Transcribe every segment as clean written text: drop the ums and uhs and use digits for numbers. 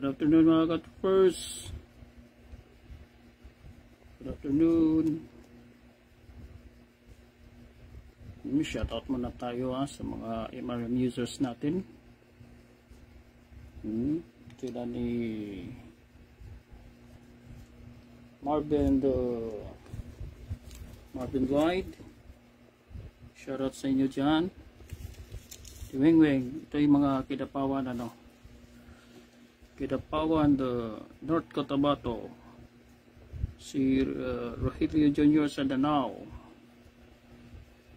Good afternoon mga ka-troopers. Good afternoon. Shoutout muna tayo sa mga MRM users natin. Sila ni Marvin Lloyd. Shoutout sa inyo dyan. Si Weng. Ito yung mga kidapawan Kidapawan North Cotabato. Si Rogelio Jr. sa Danao.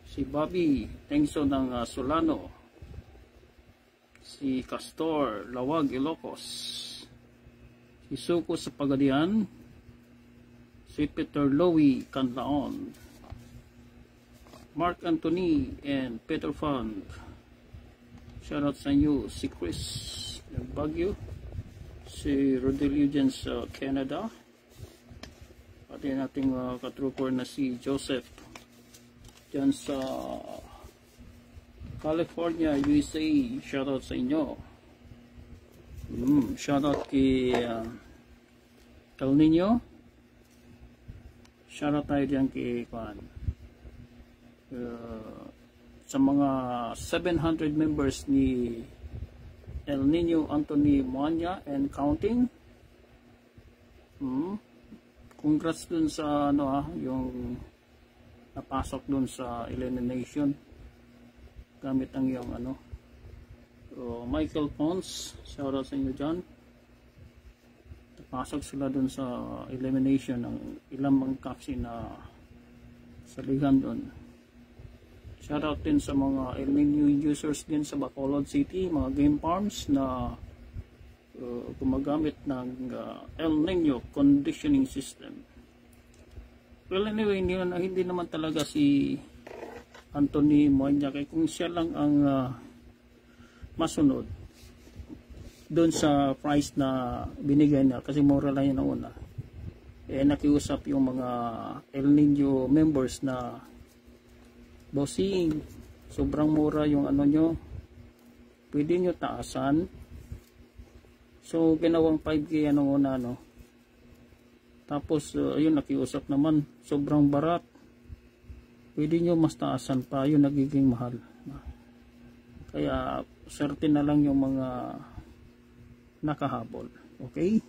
Si Bobby Tengso ng Solano. Si Castor Lawag Ilocos. Si Suko sa Pagadian. Si Peter Lowy Canlaon. Mark Anthony and Peter Fund. Shoutout sa inyo. Si Chris ng Baguio. Si Rodelio dyan sa Canada. Pati nating katrooper na si Joseph dyan sa California, USA. Shoutout sa inyo. Shoutout kay El Nino. Shoutout tayo dyan kay sa mga 700 members ni El Nino Anthony Moanya and counting. Congrats dun sa yung napasok dun sa elimination gamit ang yung Michael Pons. Shoutout sa inyo dyan. Napasok sila dun sa elimination ng ilang mga kaksi na salihan dun. Shoutout din sa mga El Nino users din sa Bacolod City, mga game farms na gumagamit ng El Nino conditioning system. Well anyway, hindi naman talaga si Anthony Moanya, kaya kung siya lang ang masunod doon sa price na binigay niya, kasi mura lang yun ang una, nakiusap yung mga El Nino members na bossing, sobrang mura yung nyo, pwede nyo taasan. So ginawang 5K una tapos ayun, nakiusap naman sobrang barat, pwede nyo mas taasan pa, yun nagiging mahal. Kaya certain na lang yung mga nakahabol. Okay,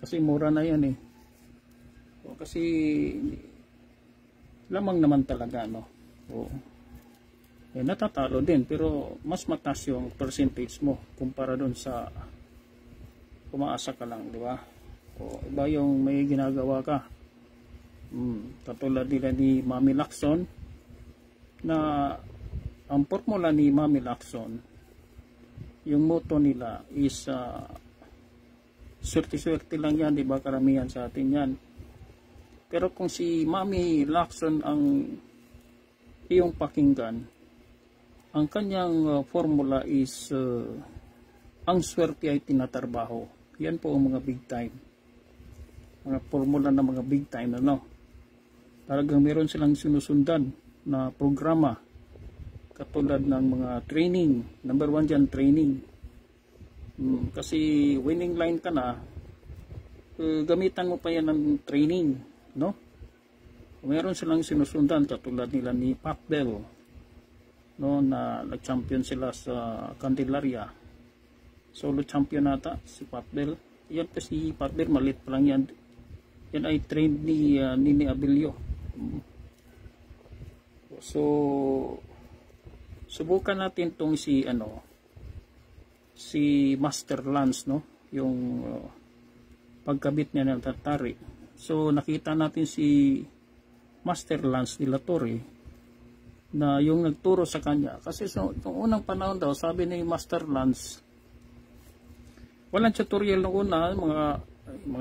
kasi mura na yan kasi lamang naman talaga natatalo din, pero mas mataas yung percentage mo kumpara doon sa umaasa ka lang, di ba? Iba yung may ginagawa ka. Katulad nila ni Mami Lacson, na ang formula ni Mami Lacson, yung motto nila is swerte-swerte lang yan, di ba? Karamihan sa atin yan. Pero kung si Mami Lacson ang iyong pakinggan, ang kanyang formula is ang swerte ay tinatrabaho. Yan po ang mga big time. Mga formula ng mga big time Talagang meron silang sinusundan na programa. Katulad ng mga training. Number 1 dyan, training. Kasi winning line ka na, gamitan mo pa yan ng training. Meron silang sinusundan, katulad nila ni Pat Bell na nag-champion sila sa Candelaria, solo champion nata si Pat Bell. Yan pa si Pat Bell, malit pa lang yan ay trained ni Nini Abilio. So subukan natin tong si Master Lance, yung pagkabit niya ng tatari. So nakita natin si Master Lance de la Torre na yung nagturo sa kanya, kasi nung unang panahon daw, sabi ni Master Lance, walang tutorial nung una, mga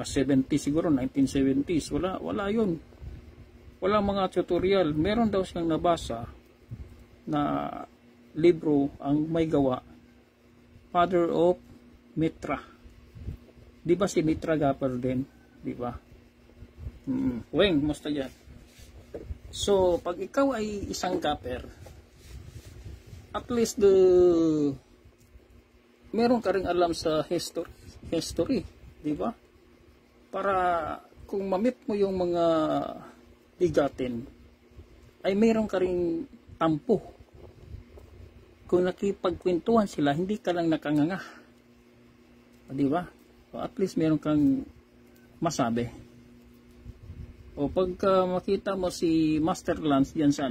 70 siguro, 1970s, wala yun, walang mga tutorial. Meron daw siyang nabasa na libro ang may gawa, Father of Mitra. Di ba si Mitra Gapper din, di ba? Weng, musta dyan? So, pag ikaw ay isang gapper, at least meron ka ring alam sa history, di ba? Para kung mamit mo yung mga bigatin, ay meron ka ring tampo. Kung nakipagkwentuhan sila, hindi ka lang nakanganga. Di ba? So at least meron kang masabi. O pagka makita mo si Master Lance diyan sa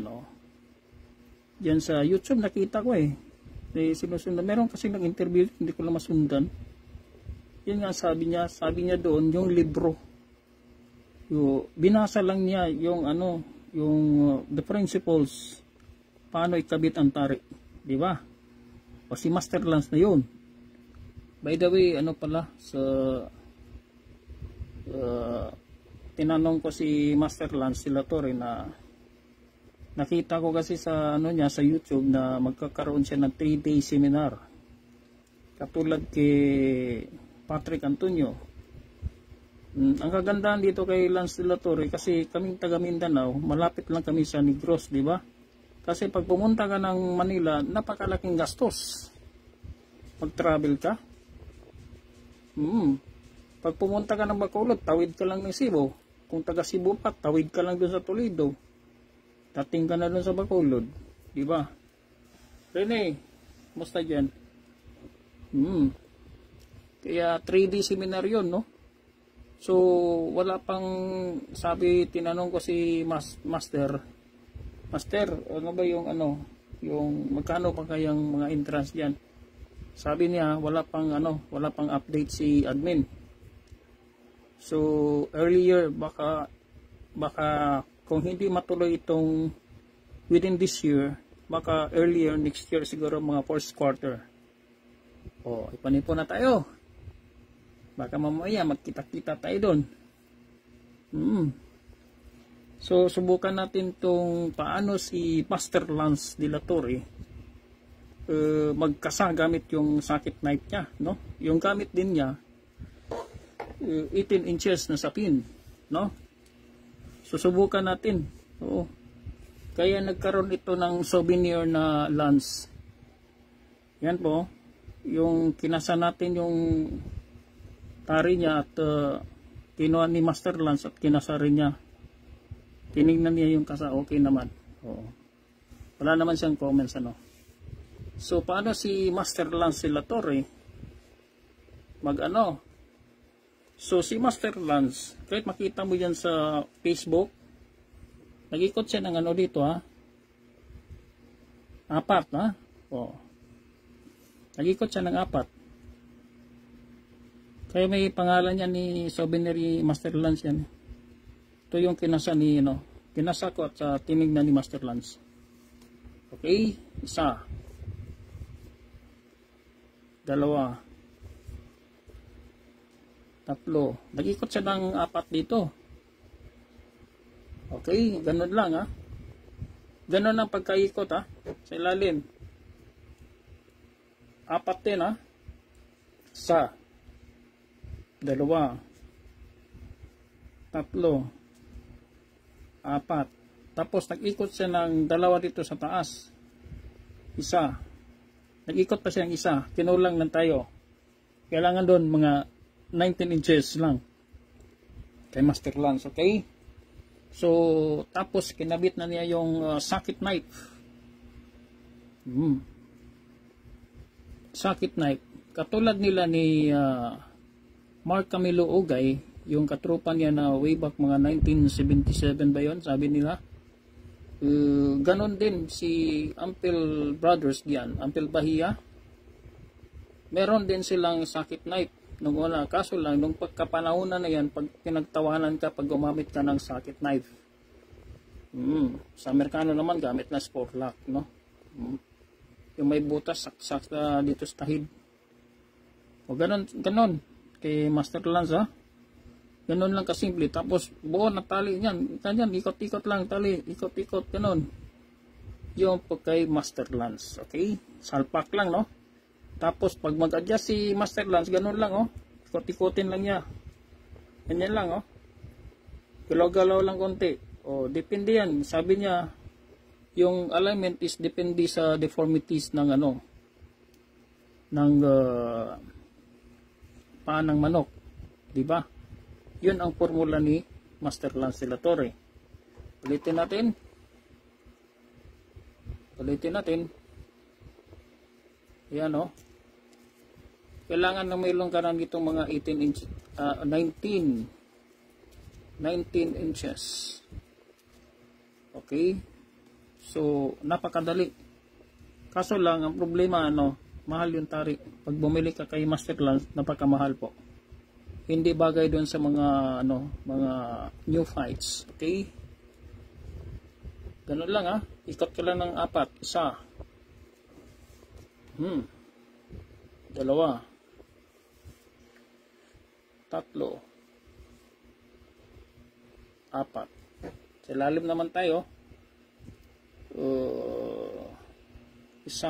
diyan sa YouTube, nakita ko sinusundan. Meron kasi nag-interview, hindi ko lang masundan. Yun nga sabi niya doon, yung libro. Binasa lang niya yung the principles paano ikabit ang tari, di ba? O si Master Lance na yun. By the way, pala sa tinanong ko si Master Lance Silatore na nakita ko kasi sa niya sa YouTube na magkakaroon siya ng 3-day seminar. Katulad kay Patrick Antonio. Ang kagandahan dito kay Lance Silatore kasi kaming taga Mindanao, malapit lang kami sa Negros, di ba? Kasi pag pumunta ka ng Manila, napakalaking gastos. Mag-travel ka. Pag pumunta ka ng Bacolod, tawid ka lang ng Cebu. Kung taga Cebu pa, tawid ka lang doon sa Toledo. Dating ka na doon sa Bacolod. Diba? Rene, musta dyan? Kaya 3D seminar yun, no? So, wala pang, tinanong ko si Master, ano ba yung magkano pa kayang mga entrance dyan? Sabi niya, wala pang update si admin. So, earlier, baka kung hindi matuloy itong within this year, baka earlier next year siguro mga first quarter. Ipanipon na tayo. Baka mamaya magkita-kita tayo doon. So, subukan natin tong paano si Master Lance de la Torre magkasa gamit yung socket knife niya, no? Yung gamit din niya 18 inches na sapin, no? Susubukan natin. Oo. Kaya nagkaroon ito ng souvenir na lance. Yan po, yung kinasa natin yung tari niya at kinuha ni Master Lance at kinasa rin niya. Tinignan niya yung kasa, okay naman. Oo. Wala naman siyang comments, So, paano si Master Lance de la Torre So, si Master Lance, kahit makita mo yan sa Facebook, nag-ikot siya ng dito, apat, nag-ikot siya ng apat. Kaya may pangalan niya ni Souvenir Master Lance yan. Ito yung kinasa kinasa ko at tinignan ni Master Lance. Okay, isa. Dalawa. Tatlo. Nag-ikot siya ng apat dito. Okay, ganun lang Ganun ang pagkaikot sa ilalim. Apat din Isa. Dalawa. Tatlo. Apat. Tapos nag-ikot siya ng dalawa dito sa taas. Isa. Nag-ikot pa siya ng isa. Kinulang lang tayo. Kailangan doon mga 19 inches lang. Kay Master Lance, okay? So, tapos kinabit na niya yung socket knife. Socket knife. Katulad nila ni Mark Camilo Ogay, yung katrupa niya na way back mga 1977 ba yun, sabi nila. Ganon din si Ampel Brothers diyan, Ampel Bahia. Meron din silang socket knife nung una. Kaso lang, nung pagkapanahonan na yan, pag pinagtawanan ka, pag gumamit ka ng socket knife. Sa Amerikano naman, gamit na sport lock, no? Yung may butas, saksak dito sa tahid. O ganon. Kay Master Lance, ganon lang kasimple. Tapos, buo na tali yan. Ganyan, ikot-ikot lang tali. Ikot-ikot, ganon. Yung pagkay Master Lance, okay? Salpak lang, no? Tapos, pag mag-adjust si Master Lance, ganun lang, ikot-ikotin lang niya. Ganyan lang, Galaw-galaw lang konti. Depende yan. Sabi niya, yung alignment is depende sa deformities ng ng paa ng manok, di ba? Yun ang formula ni Master Lance de la Torre. Ulitin natin. Yan, oh. Kailangan na mayroon ka na nitong mga 19 inches. Okay? So, napakadali. Kaso lang, ang problema, mahal yung tari. Pag bumili ka kay Master Lance, napakamahal po. Hindi bagay doon sa mga, mga new fights. Okay? Ganun lang, ikot ka lang ng 4. 1. 2. 3. 4. Sa ilalim naman tayo. 1. 2. 3.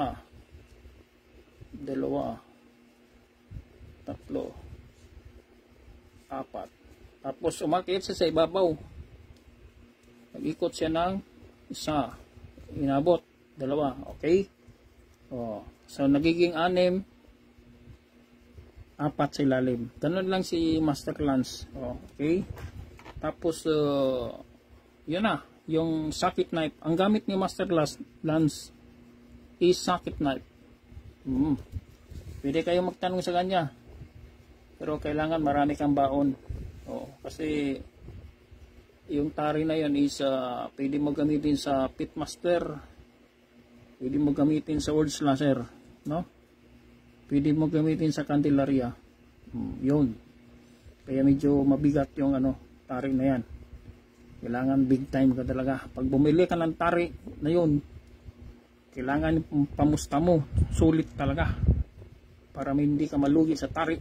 4. Tapos umakit siya sa ibabaw. Nag-ikot siya ng 1. Inabot. 2. Okay? So nagiging 6. 4 sa ilalim. Ganun lang si Master Lance. Okay? Tapos yun na, yung socket knife. Ang gamit ni Master Lance is socket knife. Pwede kayo magtanong sa kanya. Pero kailangan marami kang baon. Kasi yung tari na yan is pwede mo gamitin sa Pitmaster. Pwede mo gamitin sa World Slasher. No? Pwede mo gamitin sa Candelaria. Yun. Kaya medyo mabigat yung tari na yan. Kailangan big time ka talaga. Pag bumili ka ng tari na yun, kailangan pamusta mo. Sulit talaga. Para hindi ka malugi sa tari.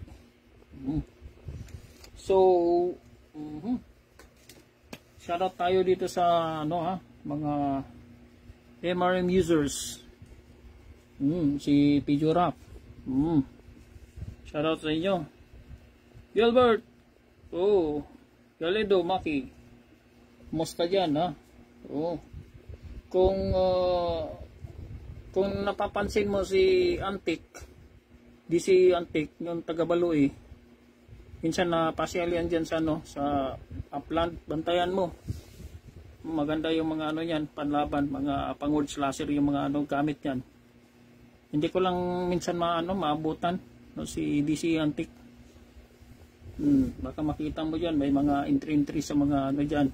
So, shoutout tayo dito sa mga MRM users. Si Pijo Rap. Shoutout sa inyo. Gilbert. Galedo Maki. Musta dyan, Kung napapansin mo si Antik, DC Antik, yung taga Baluy, minsan na pasyalian dyan sa upland, bantayan mo. Maganda yung mga yan, panlaban, mga pang-World Slasher, yung mga gamit yan. Hindi ko lang minsan maabutan si DC Antik. Baka makita mo dyan, may mga entry sa mga dyan.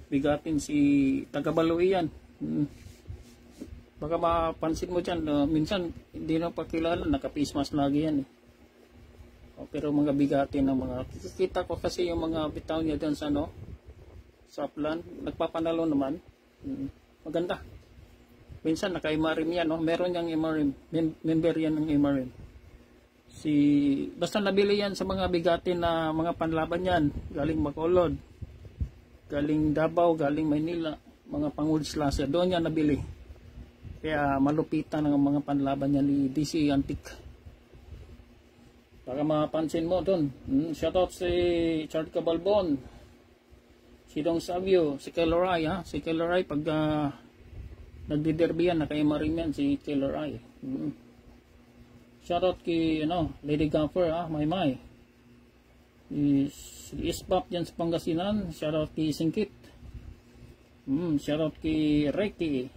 Bigatin si taga Baluy yan. Baka mapansin mo dyan, minsan hindi na pakilala, naka-face mask lagi yan. Pero mga bigatin ng mga, kikita ko kasi yung mga bitaw niya dyan sa upland, nagpapanalo naman. Maganda. Minsan naka-MRM yan, meron niyang MRM, member yan ng MRM. Basta nabili yan sa mga bigatin na mga panlaban yan, galing Bacolod, galing Davao, galing Maynila, mga pang-World Slasher, doon yan nabili. Kaya malupitan ng mga panlaban niya ni DC Antik. Baka mapansin mo doon. Shoutout si Chard Cabalbon, si Dong Savio, si Keloray, si Keloray pag nagdiderby yan, naka-MRM yan si Keloray. Shoutout kay Lady Gaffer, may si Isbap dyan sa Pangasinan. Shoutout kay Singkit. Shoutout kay Reiki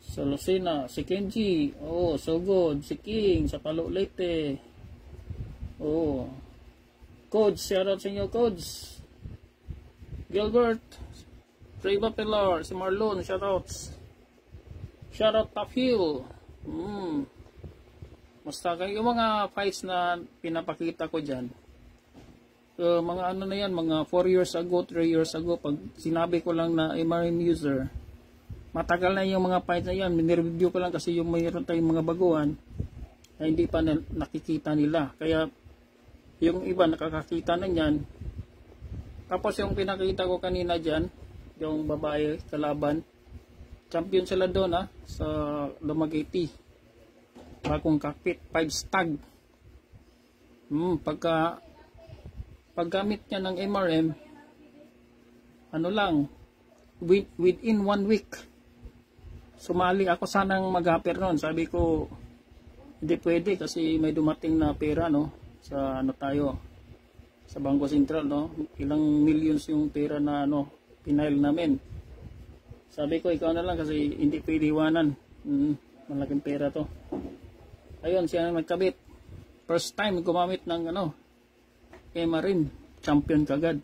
sa Lucena, si Kenji, so good, si King sa Palo Leyte. Codes, shoutout sa inyo, Codes. Gilbert, Treva Pilar, si Marlon, shoutouts. Shoutout Top Hill. Basta yung mga fights na pinapakita ko dyan, mga na yan, mga 4 years ago, 3 years ago, pag sinabi ko lang na MRM user, matagal na yung mga fights na yan. Minireview ko lang kasi yung mayroon tayong mga baguhan na hindi pa nakikita nila. Kaya yung iba nakakakita na yan. Tapos yung pinakita ko kanina dyan, yung babae kalaban, champion sila doon sa Dumaguete. Bagong cockpit, 5 stag. Paggamit niya ng MRM, within 1 week, sumali ako, sanang mag-upper noon. Sabi ko, Hindi pwede kasi may dumating na pera, no, sa ano tayo, sa Bangko Sentral, no. Ilang millions yung pera na ano pinail namin. Sabi ko ikaw na lang kasi hindi pwede iwanan. Malaking pera to. Ayun, siya na nagkabit. First time gumamit ng ano, Emarim, champion kagad.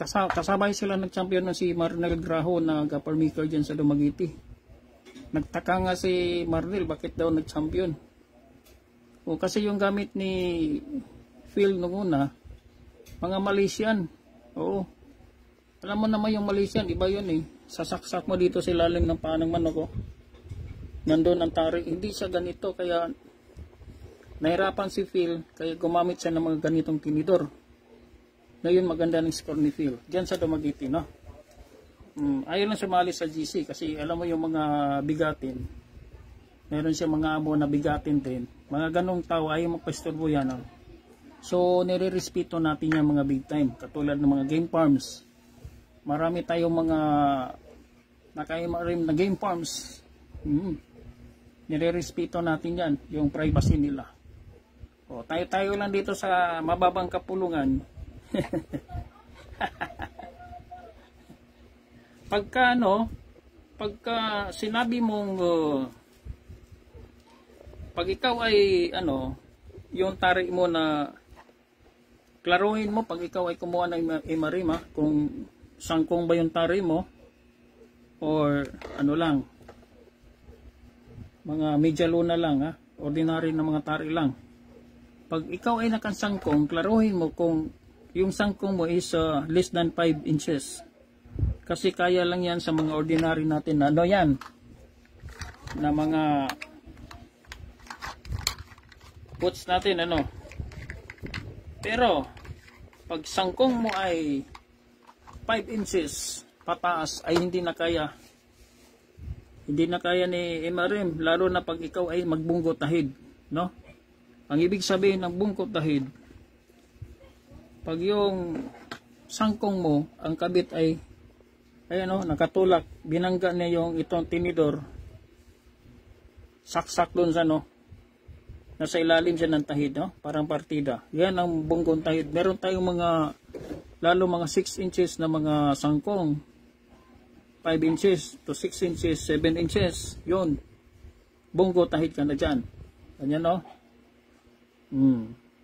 Kasabay sila nag-champion na si Marnel Graho na gapper maker dyan sa Dumaguete. Nagtaka nga si Marnel bakit daw nag-champion. O kasi yung gamit ni Phil nung una, mga Malaysian. Oo. Alam mo naman yung Malaysian, iba yun eh. Sasaksak mo dito sa ilalim ng paa ng manok. Nandun ang tari. Hindi siya ganito kaya nahirapan si Phil kaya gumamit siya ng mga ganitong tinidor. Ngayon maganda ng score ni Phil. Diyan sa Dumaguete, no? Ayaw lang sumali sa GC kasi alam mo yung mga bigatin. Meron siya mga amo na bigatin din. Mga ganong tao ayaw magpastorbo yan. No? So nire-respeto natin yung mga big time. Katulad ng mga game farms. Marami tayong mga nakaimarim na game farms. Nire-respeto natin yan. Yung privacy nila. O, tayo lang dito sa mababang kapulungan. Pagka sinabi mong pag ikaw ay yung tari mo na klaruhin mo pag ikaw ay kumuha ng Emarim, kung sangkong ba yung tari mo or ano lang, mga media luna lang, ordinary na mga tari lang. Pag ikaw ay nakasangkong, klaruhin mo kung yung sangkong mo is less than 5 inches. Kasi kaya lang yan sa mga ordinary natin na yan na mga boots natin Pero pag sangkong mo ay 5 inches pataas ay hindi na kaya. Hindi na kaya ni Emarim, lalo na pag ikaw ay magbunggo tahid, no? Ang ibig sabihin ng bungkot tahid, pag yung sangkong mo, ang kabit ay nakatulak, binangga niya yung itong tinidor, saksak dun sa nasa ilalim siya ng tahid, no? Parang partida. Yan ang bungkong tahid. Meron tayong lalo mga 6 inches na mga sangkong, 5 inches to 6 inches, 7 inches, yun. Bunggo tahid ka na dyan. Ganyan, no?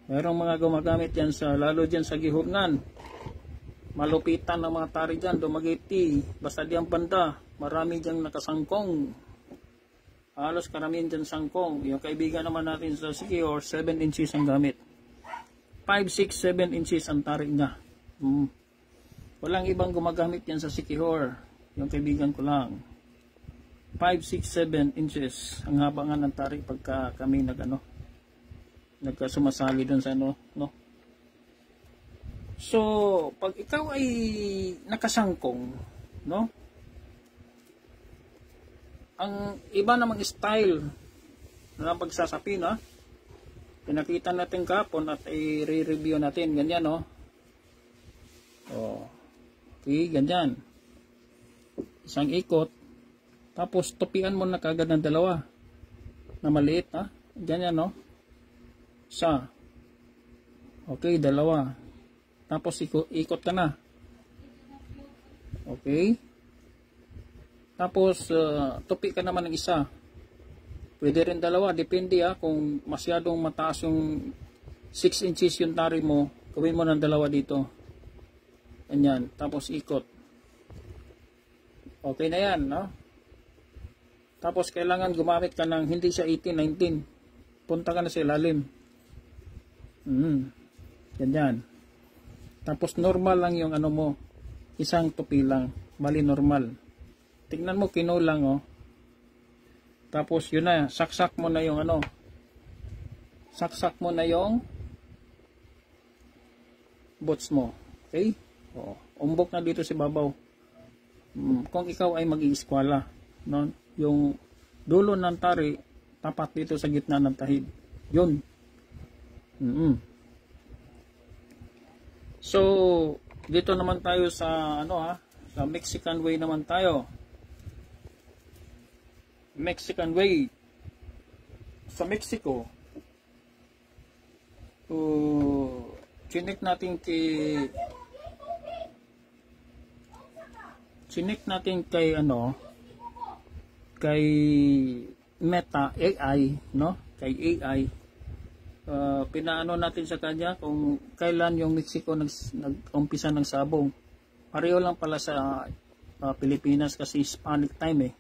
Merong mga gumagamit yan lalo dyan sa Gihurngan. Malupitan ng mga tari dyan, Dumaguete, basta diyan banda, marami dyan nakasangkong. Halos karamihan dyan sangkong. Yung kaibigan naman natin sa Siquijor, 7 inches ang gamit. 5, 6, 7 inches ang tari niya. Walang ibang gumagamit yan sa Siquijor. Yung kaibigan ko lang. 5, 6, 7 inches ang haba nga ng tari pagka kami nagkasumasali dun sa no? So, pag ikaw ay nakasangkong, no? Ang iba namang style na pagsasapi, no? Pinakita natin kapon at i-review natin. Ganyan, no? Okay, ganyan. Isang ikot. Tapos, tupian mo na kagad ng dalawa. Na maliit, ha? Ganyan, no? Isa. Okay, dalawa. Tapos ikot ka na. Okay. Tapos tupi ka naman ng isa. Pwede rin dalawa. Depende kung masyadong mataas yung 6 inches yung tari mo, gawin mo ng dalawa dito. Ganyan. Tapos ikot. Okay na yan, no? Tapos kailangan gumamit ka ng hindi siya 18, 19. Punta ka na sa ilalim. Ganyan. Tapos normal lang yung mo, isang tupi lang, bali normal. Tingnan mo kinulang, Tapos yun na, saksak mo na yung saksak mo na yung boots mo. Okay? Umbok na dito si babaw. Kung ikaw ay mag-iiskwala, no? Yung dulo ng tari tapat dito sa gitna ng tahid. Yun. So, dito naman tayo sa sa Mexican way naman tayo. Mexican way. sa Mexico, chinik natin kay ano, kay Meta AI, no? Kay AI. Pinaano natin sa kanya kung kailan yung Mexico nag-umpisa ng sabong. Pareho lang pala sa Pilipinas kasi Hispanic time eh.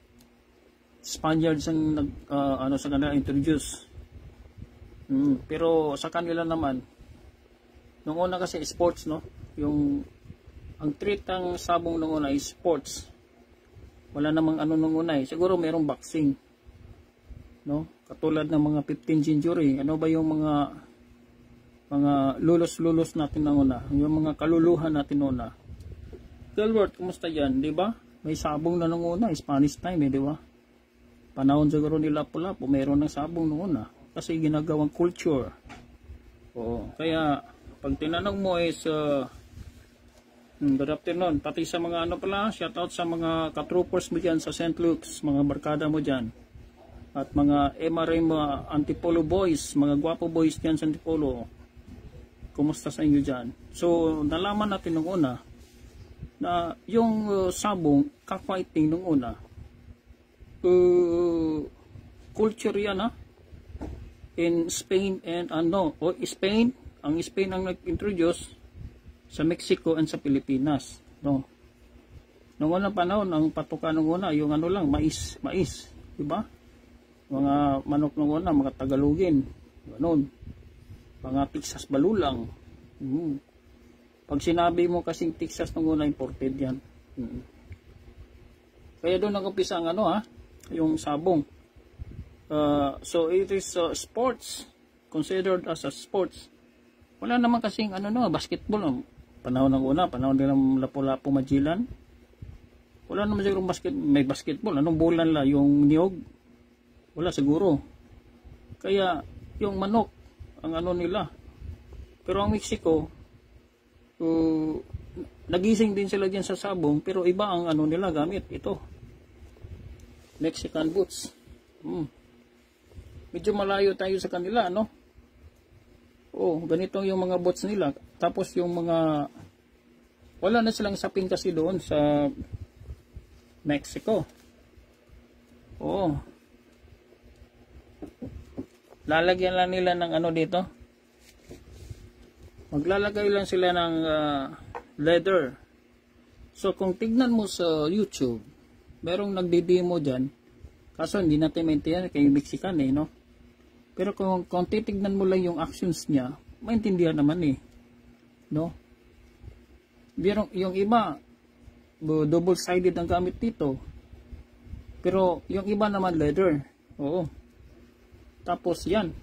Spaniards ang sa kanila introduce. Pero sa kanila naman, nung una kasi sports, no? Ang treat ng sabong nung una is sports. Wala namang ano nung una eh. Siguro merong boxing. No? Katulad ng mga 15th century. Ano ba yung mga lulos-lulos natin nung una? Yung mga kaluluhan natin nung una. Gilbert, kumusta yan? Diba? May sabong na nung una. Spanish time eh, diba? Panahon siguro nila pula po. Meron ng sabong nung una. Kasi ginagawang culture. Oo. Kaya, pag tinanong mo is, good afternoon. Pati sa mga ano pala, shoutout sa mga katroopers mo dyan sa St. Luke's, mga barkada mo dyan. At mga MRM Antipolo boys, mga gwapo boys dyan sa Antipolo. Kumusta sa inyo dyan? So, nalaman natin nung una na yung sabong, cockfighting nung una, culture yan ha. In Spain and Spain ang nag-introduce sa Mexico and sa Pilipinas, no. Noong unang panahon ang patukan nung una yung ano lang, mais, di ba? Mga manok nung una, mga Tagalogin, ganoon. Mga Texas balulang. Pag sinabi mo kasing Texas nung una, imported yan. Kaya doon nag-umpisa ang yung sabong. So it is sports, considered as a sports. Wala naman kasing basketball. Panahon ng una, panahon din ng Lapu-Lapu Magellan. Wala naman siguro may basketball. Anong bulan la? Yung niyog? Wala siguro. Kaya yung manok, ang nila. Pero ang Mexico, nagising din sila dyan sa sabong, pero iba ang nila gamit. Ito. Mexican boots. Medyo malayo tayo sa kanila, no? Ganito yung mga bots nila. Tapos yung mga wala na silang sapin kasi doon sa Mexico. Lalagyan lang nila ng dito. Maglalagay lang sila ng leather. So kung tignan mo sa YouTube, merong nagdi-demo dyan. Kaso hindi natin maintindihan kay Mexican eh, no? Pero kung titignan mo lang yung actions niya, maintindihan naman eh. No? Yung iba, double-sided ang gamit dito. Pero yung iba naman leather. Oo. Tapos yan.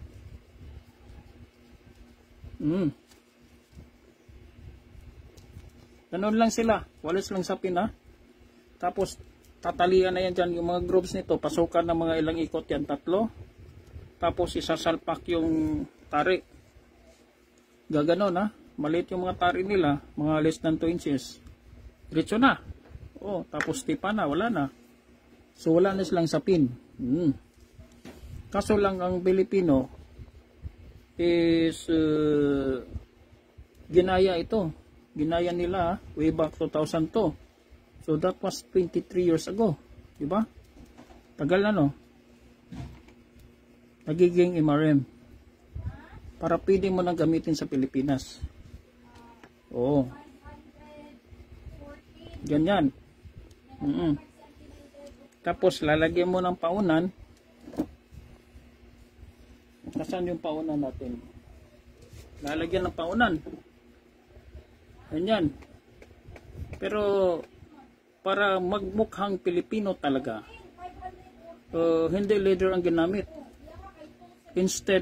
Ganun lang sila. Wala silang sapin ha. Tapos tatalian na yan dyan. Yung mga grooves nito, pasukan ng mga ilang ikot yan. 3. Tapos isasalpak yung tari. Gaganon ha. Maliit yung mga tari nila. Mga less than 2 inches. Diretso na. Tapos tipa na. Wala na. So wala na silang sapin. Kaso lang ang Pilipino is ginaya ito. Ginaya nila way back 2002. So that was 23 years ago. Diba? Tagal na no? Nagiging MRM para pwede mo nang gamitin sa Pilipinas. Ganyan. Tapos lalagyan mo ng paunan. Nasaan yung paunan natin? Lalagyan ng paunan. Ganyan. Pero para magmukhang Pilipino talaga, hindi leather ang ginamit. Instead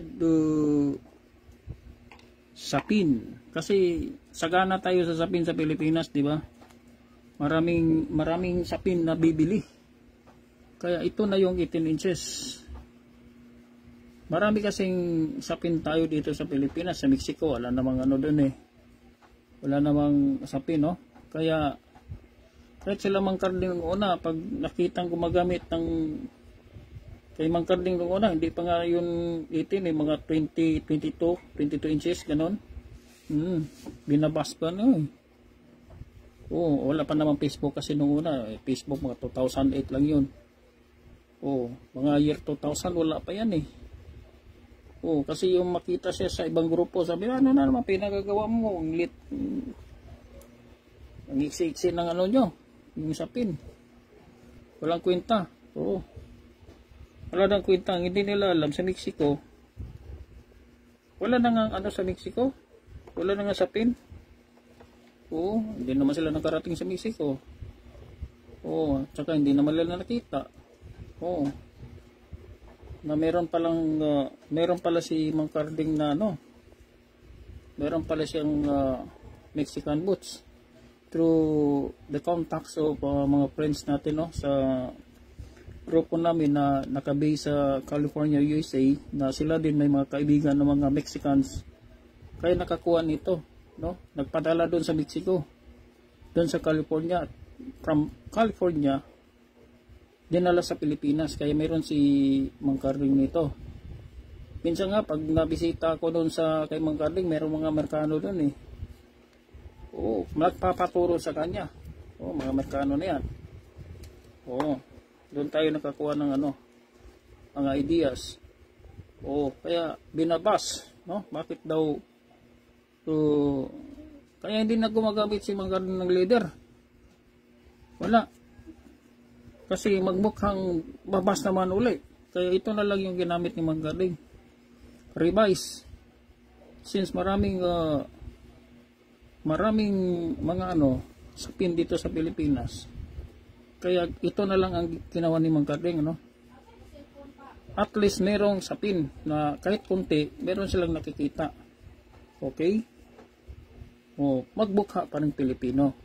sapin, kasi sagana tayo sa sapin sa Pilipinas, di ba? Maraming sapin na bibili, kaya ito na yung 18 inches. Marami kasing sapin tayo dito sa Pilipinas. Sa Mexico wala namang doon eh, wala namang sapin, no? Kaya kahit sila mang karning una, pag nakitang gumagamit ng Kay Mang Karding nung una, hindi pa nga yun 18, mga 22 inches, ganon. Binabas pa na eh. Oo, wala pa naman Facebook kasi nung una. Facebook mga 2008 lang yun. Oo, mga year 2000 wala pa yan eh. Oo, kasi yung makita siya sa ibang grupo, sabi, ano na naman pinagagawa mo? Ang iksi-iksi ng ano nyo, yung sapin. Walang kwenta. Oo. Wala nang kwenta. Hindi nila alam sa Mexico. Wala na nga ano sa Mexico. Wala na nga sapin. Oo, hindi naman sila nakarating sa Mexico. Oo, tsaka hindi naman nila nakita. Oo. Na meron pala si Mang Karding na ano. Meron pala siyang Mexican boots through the contacts of mga friends natin, no, sa grupo namin na nakabase sa California, USA, na sila din may mga kaibigan ng mga Mexicans. Kaya nakakuha nito, no? Nagpadala doon sa Mexico, doon sa California, from California dinala sa Pilipinas. Kaya mayroon si Mang Karding nito. Minsan nga pag nabisita ako doon sa kay Mang Karding, mayroong mga Amerikano doon eh. Oo, magpapaturo sa kanya. Oo, mga Amerikano na yan. Oo, doon tayo nakakuha ng ano, mga ideas. Oo, kaya binabas, no? Bakit daw kaya hindi na gumagamit si Mang Karding ng leader? Wala. Kasi magmukhang babas naman uli. Kaya ito na lang yung ginamit ni Mang Karding. Revise. Since maraming mga ano sapin dito sa Pilipinas, kaya ito na lang ang ginawa ni Mang Karding, ano? At least merong sapin na kahit kunti meron silang nakikita. Okay? O magbukha pa ng Pilipino.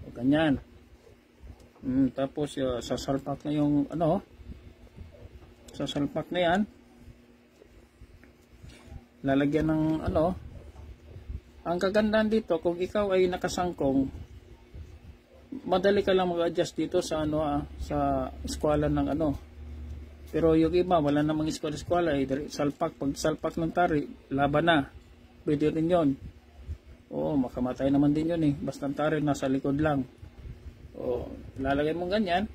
O ganyan. Tapos sasalpak na yung ano, sasalpak na yan, lalagyan ng ano. Ang kagandahan dito, kung ikaw ay nakasangkong, madali ka lang mag-adjust dito sa ano, sa eskwela ng ano. Pero yung iba, wala namang eskwela, salpak, pag salpak ng tari, laban na. Pwede rin yun. Oo, makamatay naman din yun eh. Basta ang tari nasa likod lang. O, lalagay mo ganyan.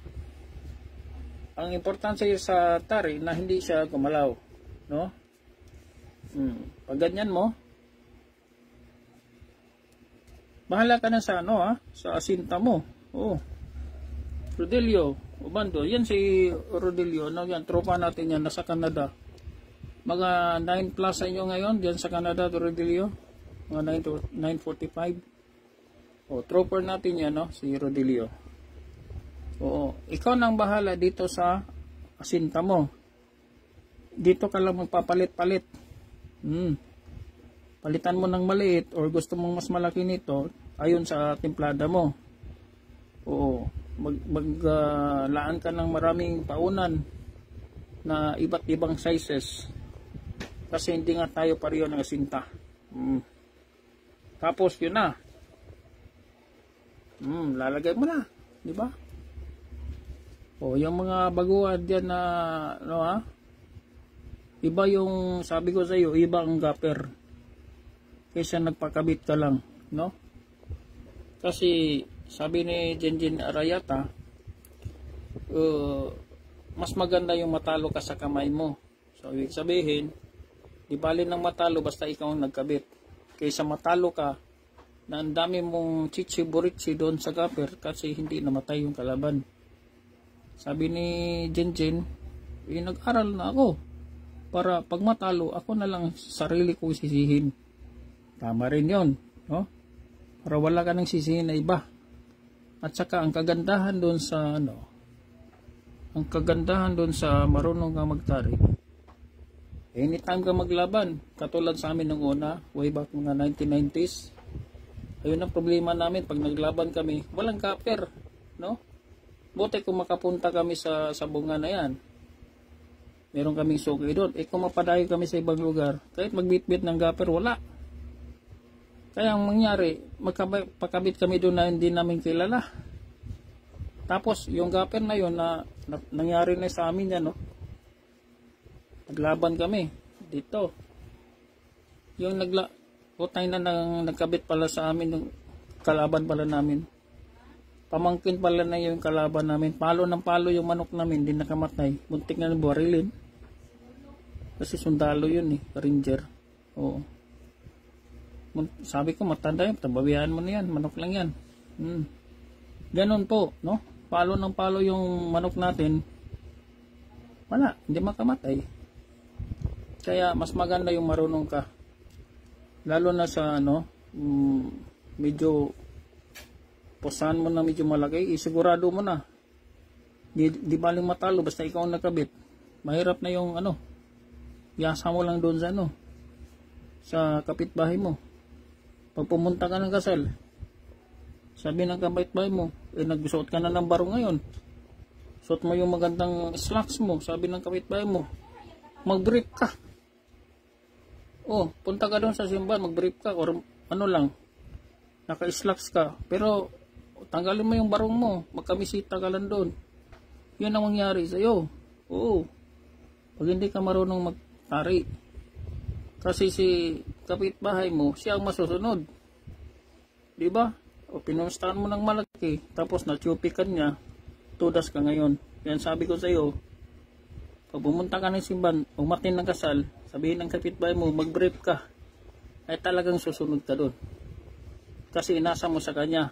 Ang importante sa tari na hindi siya gumalaw, no? Pag ganyan mo, bahala ka na sa ano, sa asinta mo. Oh. Rodelio, Ubando, yan si Rodelio, no, yan tropa natin yan nasa Canada. Mga 9 plus sa inyo ngayon diyan sa Canada, Rodelio. Mga 9:45. Trooper natin yan, no, si Rodelio. Oo, ikaw nang bahala dito sa asinta mo. Dito ka lang magpapalit-palit. Palitan mo ng maliit or gusto mong mas malaki nito ayon sa timplada mo. Oo, maglaan ka ng maraming paunan na iba't ibang sizes. Kasi hindi nga tayo pareho ng asinta. Tapos yun na. Lalagay mo na, di ba? O, yung mga baguhan diyan na ano, iba yung sabi ko sa iyo, iba ang gapper kaysa nagpakabit ka lang, no? Kasi sabi ni Jenjen Arayata, mas maganda yung matalo ka sa kamay mo. So ibig sabihin, di bali ng matalo basta ikaw ang nagkabit, kaysa matalo ka na ang dami mong chichi-burichi doon sa gapper kasi hindi namatay yung kalaban. Sabi ni Jenjen, nag-aral na ako para pag matalo ako na lang sarili kong sisihin. Tama rin yun, no? Para wala ka ng sisihin na iba. At saka ang kagandahan doon sa ano, ang kagandahan doon sa marunong kang magtari, anytime ka maglaban, katulad sa amin nung una, way back mga 1990s, ayun ang problema namin pag naglaban kami, walang gapper, no? Buti kung makapunta kami sa bunga na yan, meron kaming suki doon. Kung mapadayo kami sa ibang lugar, kahit magbitbit ng gapper, wala. Kaya ang mangyari, magpakabit kami doon na hindi namin kilala. Tapos yung gapper na yun na nangyari na sa amin yan, no? Naglaban kami dito. Yung utay na nagkabit pala sa amin, yung kalaban pala namin. Pamangkin pala na yung kalaban namin. Palo ng palo yung manok namin, hindi nakamatay. Muntik na buwarilin. Kasi sundalo yun ranger. Oo. Sabi ko, matanda yun, tababihan mo na yan, manok lang yan. Ganon po, no? Palo ng palo yung manok natin, wala, hindi makamatay. Kaya mas maganda yung marunong ka. Lalo na sa medyo pusahan mo na medyo malaki, isigurado mo na. Di baling matalo basta ikaw ang nakabit. Mahirap na yung yasa mo lang doon sa kapitbahay mo. Pag pumunta ka ng kasal, sabi ng kapitbahay mo, nagsuot ka na ng barong ngayon. Suot mo yung magandang slacks mo, sabi ng kapitbahay mo, mag-brief ka. Punta ka doon sa simbahan, mag-brief ka, or naka-slacks ka. Pero, tanggalin mo yung barong mo, magkamisita ka lang doon. Yun ang mangyari sa'yo. Pag hindi ka marunong magtari, kasi si kapitbahay mo, siya ang masusunod. Diba? Pinumustahan mo ng malaki, tapos natsupikan niya, tudas ka ngayon. Yan sabi ko sa'yo, pag pumunta ka ng simbahan, umatin ng kasal, sabihin ng kapitbahay mo, mag-brief ka, ay talagang susunod ka doon. Kasi inasa mo sa kanya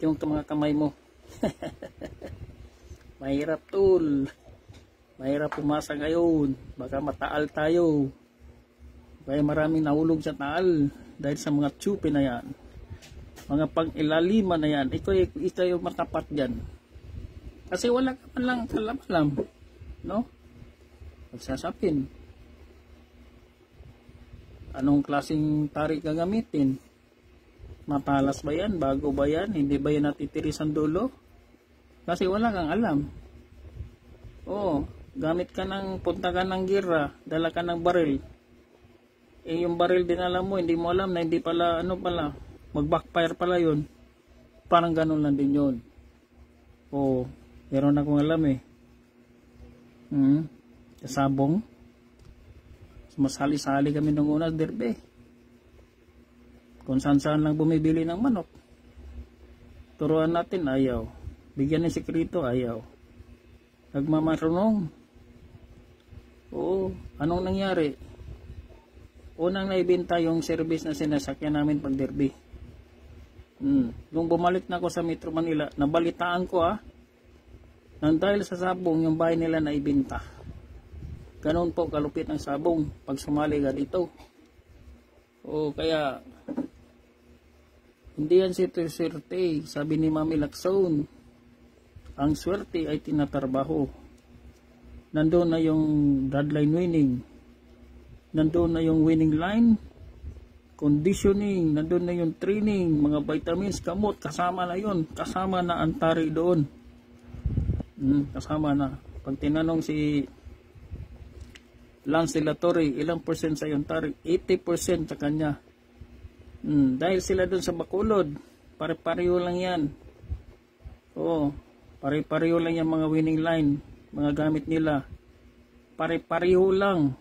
yung mga kamay mo. Mahirap tol. Mahirap pumasa ngayon. Baka mataal tayo. Kaya maraming nahulog sa taal dahil sa mga tsupi na yan. Mga pang-ilaliman na yan. Ikaw yung matapat dyan. Kasi wala ka man lang kalam-alam. No? Magsasapin. Anong klaseng tarik gagamitin? Matalas ba yan? Bago ba yan? Hindi ba yan natitiris ang dulo? Kasi wala kang alam. Gamit ka punta ka ng gira, dala ka ng baril. Yung baril din alam mo, hindi mo alam na hindi pala, mag-backfire pala yun. Parang ganun lang din yun. Meron akong alam Kasabong. Sumasali-sali kami nung una, derbe. Kung saan-saan lang bumibili ng manok. Turuan natin, ayaw. Bigyan ng sekreto, ayaw. Nagmamarunong. Anong nangyari? Unang naibenta yung service na sinasakyan namin pag derby. Nung bumalik na ako sa Metro Manila, nabalitaan ko nang dahil sa sabong yung bahay nila naibenta. Ganun po kalupit ang sabong pag sumali ka dito. Kaya hindi yan swerte, sabi ni Mami Lacson. Ang swerte ay tinatrabaho. Nandoon na yung deadline winning. Nandoon na yung winning line, conditioning, nandoon na yung training, mga vitamins, kamot, kasama na yun. Kasama na ang tari doon. Kasama na. Pag tinanong si Lance De La Torre, ilang percent sa yung tari? 80% sa kanya. Dahil sila doon sa Bacolod, pare-pareho lang yan. Pare-pareho lang yung mga winning line, mga gamit nila. Pare-pareho lang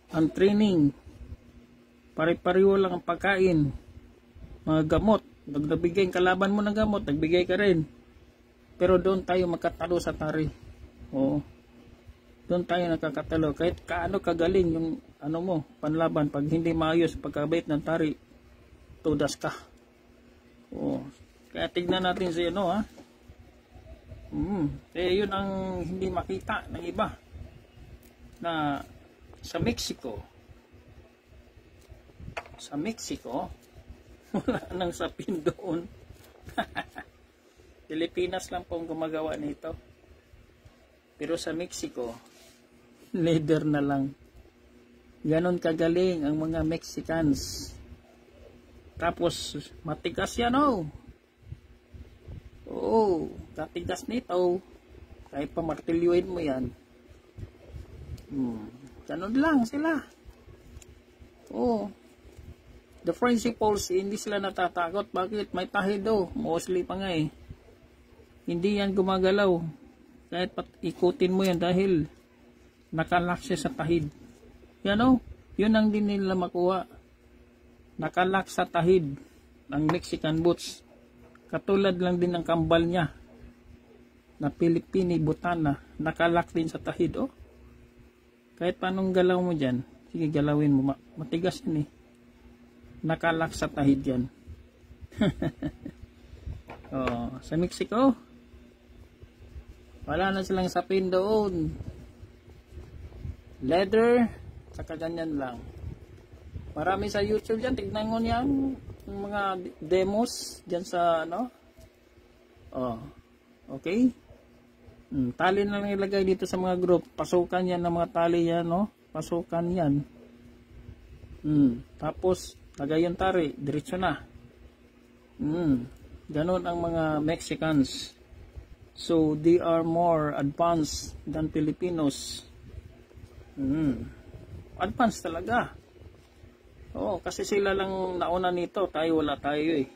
ang training. Pare-pareho lang ang pagkain. Mga gamot. Nagbigay kalaban mo ng gamot, nagbigay ka rin. Pero doon tayo makatalo sa tari. Doon tayo nakakatalo. Kahit kaano kagaling yung panlaban. Pag hindi maayos, pagkabait ng tari, tudas ka. Kaya tignan natin sa yun ang hindi makita ng iba. Na sa Mexico, wala nang sapin doon. Pilipinas lang pong gumagawa nito. Pero sa Mexico, leather na lang. Ganon kagaling ang mga Mexicans. Tapos, matigas yan katigas nito. Kahit pa martilyuin mo yan. Ganon lang sila. The principles, hindi sila natatakot. Bakit? May tahi daw. Mostly pa nga Hindi yan gumagalaw. Kahit ikutin mo yan dahil Nakalock siya sa tahid. Yan o, yun ang din nila makuha. Nakalock sa tahid ng Mexican boots. Katulad lang din ng kambal niya na Pilipini Butana. Nakalock din sa tahid. Oh. Kahit panong galaw mo dyan, sige galawin mo. Matigas yan eh. Nakalock sa tahid yan. Oh, sa Mexico, wala na silang sapin doon. Leather, saka ganyan lang. Marami sa YouTube dyan, tignan mo niyan mga demos dyan sa ano. Oh, okay. Tali na lang ilagay dito sa mga group. Pasukan yan ng mga tali yan, no? Pasukan yan. Tapos lagay yung tali, diretso na. Ganon ang mga Mexicans. So they are more advanced than Filipinos. Advanced talaga. Oo, kasi sila lang nauna nito, tayo wala tayo eh.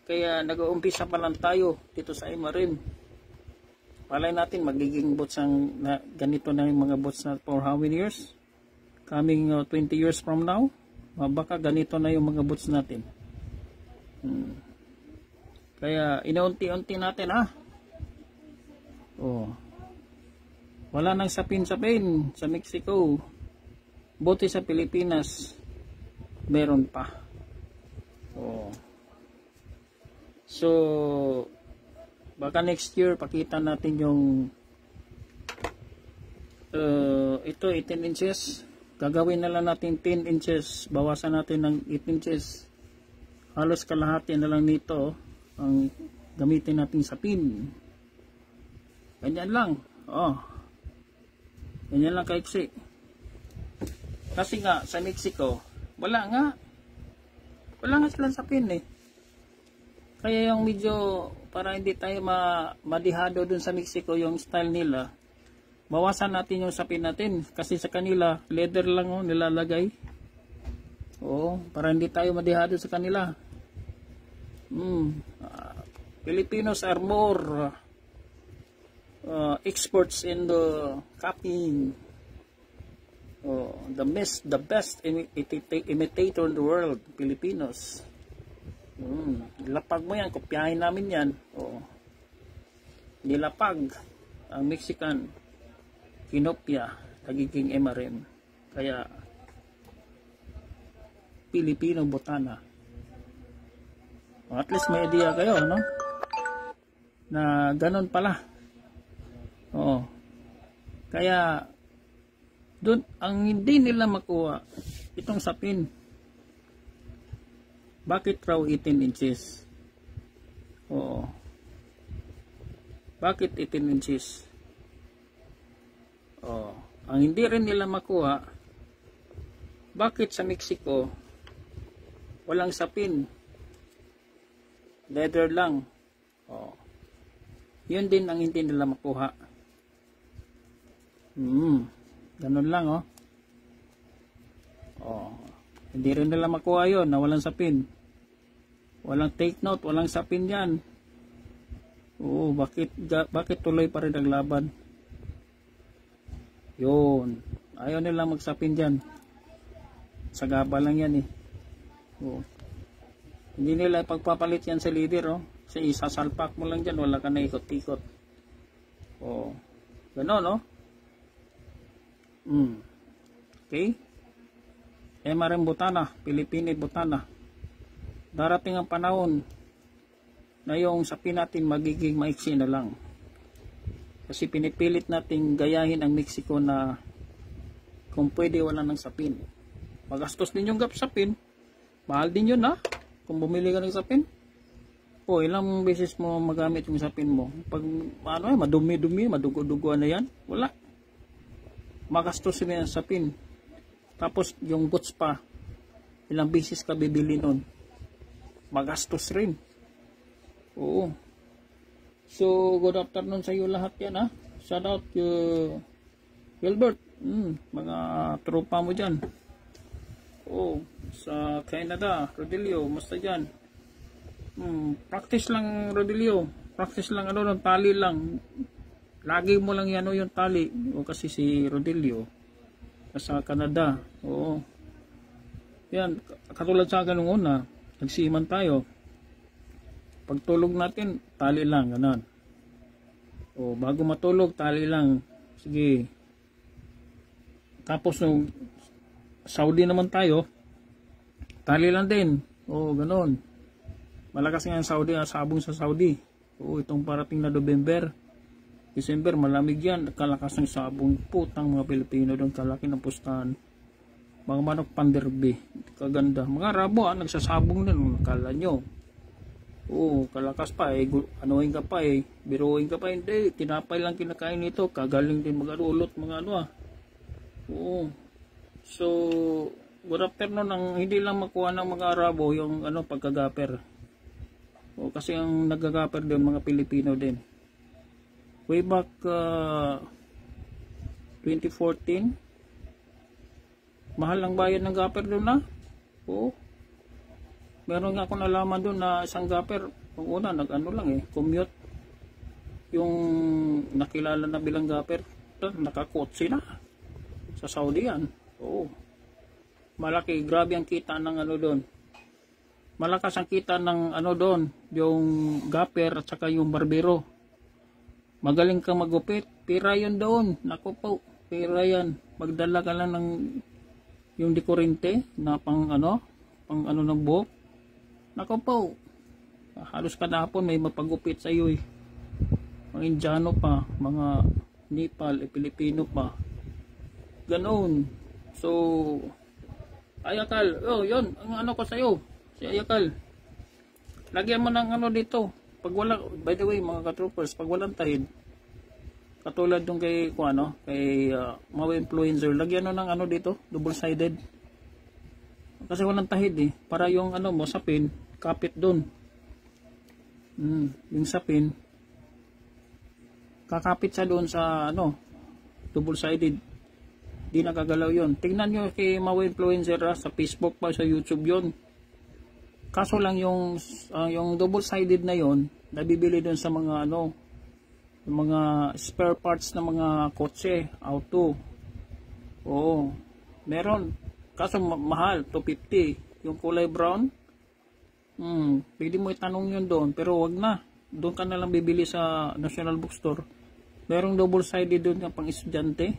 Kaya nag-uumpisa pa lang tayo dito sa Emarim. Palay natin magiging bots ang ganito na yung mga bots na for how many years? Coming 20 years from now, baka ganito na yung mga bots natin. Kaya inaunti-unti natin Oh. Wala nang sapin-sapin sa Mexico. Buti sa Pilipinas meron pa. Oh. So baka next year pakita natin yung ito 18 inches. Gagawin na lang natin 10 inches. Bawasan natin ng 8 inches. Halos kalahati na lang nito ang gamitin natin sapin. Ganyan lang. Oh. Ganyan lang kaiksi. Kasi nga sa Mexico wala nga silang sapin eh. Kaya yung medyo para hindi tayo madihado dun sa Mexico yung style nila, bawasan natin yung sapin natin kasi sa kanila leather lang nilalagay. Para hindi tayo madihado sa kanila. Filipinos are more experts in the copying. The best imitator in the world, Filipinos. Lapag mo yan, kopyahin namin yan. Nilapag ang Mexican, kinopya, nagiging Emarim. Kaya Pilipino Butana. At least may idea kayo, no? Na ganon pala. Kaya doon ang hindi nila makuha itong sapin. Bakit raw 18 inches? Bakit 18 inches? Ang hindi rin nila makuha, bakit sa Mexico walang sapin? Leather lang. Yun din ang hindi nila makuha. Ganun lang hindi rin nila makuha yun na walang sapin. Walang take note, walang sapin yan. Bakit tuloy pa rin ang laban? Yun, ayaw nila magsapin dyan. Sagaba lang yan eh. Hindi nila pagpapalit yan sa leader kasi isasalpak mo lang dyan, wala ka na ikot-ikot. Ganon Okay. Emarim Butana, Pilipini Butana. Darating ang panahon na yung sapin natin magiging maiksi na lang. Kasi pinipilit natin gayahin ang Mexico na kung pwede wala ng sapin. Magastos din yung sapin. Mahal din yun kung bumili ka ng sapin. Ilang beses mo magamit yung sapin mo. Pag madumi-dumi, madugo-dugo na yan. Wala. Magastos din yung sapin. Tapos yung boots pa, ilang beses ka bibili nun. Magastos rin. So good afternoon sa iyo lahat yan Shout out Wilbert, mga tropa mo dyan. Sa Canada, Rodilio, musta dyan? Practice lang Rodilio. Practice lang ng tali lang. Lagi mo lang yan yung tali. O kasi si Rodelio sa Canada. Oo. Yan, katulad sa akin nung una, nagsiman tayo. Pagtulog natin, tali lang, ganun. O bago matulog, tali lang. Sige. Tapos nung Saudi naman tayo, tali lang din. O ganun. Malakas nga ang Saudi, sabong sa Saudi. O itong parating na November, December, malamig yan. Kalakas ng sabong. Putang mga Pilipino doon, kalaki ng pustahan. Mga manok panderbe, kaganda. Mga Arabo, nagsasabong din. Kala nyo. Oo, kalakas pa eh. Anuhin ka pa eh. Biruin ka pa. Hindi, tinapay lang kinakain nito. Kagaling din mag-arulot, mga ano ah. Oo. So, good afternoon. Ang hindi lang makuha ng mga Arabo yung ano, pagkagaper. O, kasi ang nagagaper din mga Pilipino din. Way back 2014, mahal ang bayad ng gaper doon na. Oo. Meron nga akong nalaman doon na isang gaper, kung una, nag-ano lang eh, commute. Yung nakilala na bilang gaper, nakakotse na. Sa Saudi yan. Oo. Malaki, grabe ang kita ng ano doon. Malakas ang kita ng ano doon, yung gaper at saka yung barbero. Magaling kang magupit, pira yun doon. Naku po, pira yan. Magdala ka lang ng yung dekorente na pang ano ng buhok. Naku po, halos kada hapon may mapagupit sa iyo eh. Mga Indiano pa, mga Nepal, Pilipino pa. Ganoon. So, Ayakal, oh yun, ang ano ko sa iyo, si Ayakal. Lagyan mo ng ano dito. Pag wala, by the way mga katroopers, pag walang tahid, katulad dun kay mga influencer, lagyan mo ng ano dito, double sided. Kasi walang tahid eh, para yung ano mo sapin, kapit dun. Yung sapin, kakapit sa doon sa ano, double sided. Di nakagalaw yon. Tingnan nyo kay mga influencer sa Facebook pa, sa YouTube yon. Kaso lang yung double sided na yon, nabibili doon sa mga ano, yung mga spare parts ng mga kotse, auto. Oo, meron. Kaso mahal, 250. Yung kulay brown, pwede mo itanong yun doon, pero wag na. Doon ka na lang bibili sa National Bookstore. Merong double-sided doon ng pang estudyante.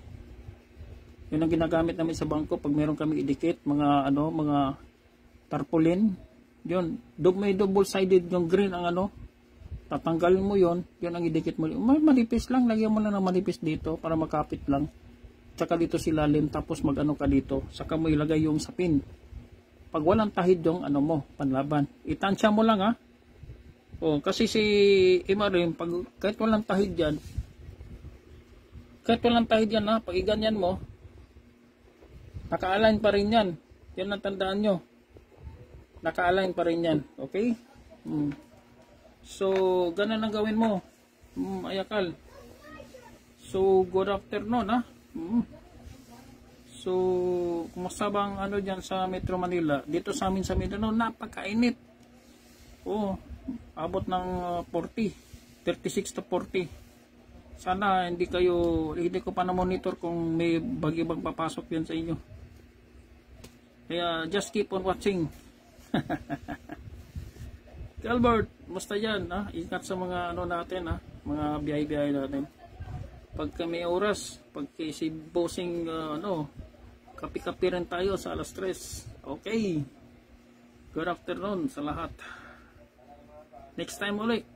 Yun ang ginagamit namin sa bangko pag meron kami idikit, mga tarpaulin. Yun, may double-sided yung green ang ano. Tatanggalin mo yun ang idikit mo. Malipis lang, lagyan mo lang ng malipis dito para makapit lang. Tsaka dito silalim, tapos mag-ano ka dito. Saka mo ilagay yung sapin. Pag walang tahid yung ano mo, panlaban. Itansya mo lang ha. O, kasi si Imarim, kahit walang tahid yan ha, pag iganyan mo, naka-align pa rin yan. Yan ang tandaan nyo. Naka-align pa rin yan. Okay? So, ganun ang gawin mo. Ayakal. So, good afternoon ha. So, kumusta bang ano dyan sa Metro Manila? Dito sa amin sa Mindanao, napakainit. Oo, abot ng 36 to 40. Sana hindi ko pa na-monitor kung may bagyo bang papasok yan sa inyo. Kaya, just keep on watching. Albert, musta yan? Ha? Ingat sa mga ano natin, ha? Mga biyahe-biyahe natin. Pagka may oras, pagka si bossing kapi-kapi rin tayo sa alas 3. Okay. Good afternoon sa lahat. Next time ulit.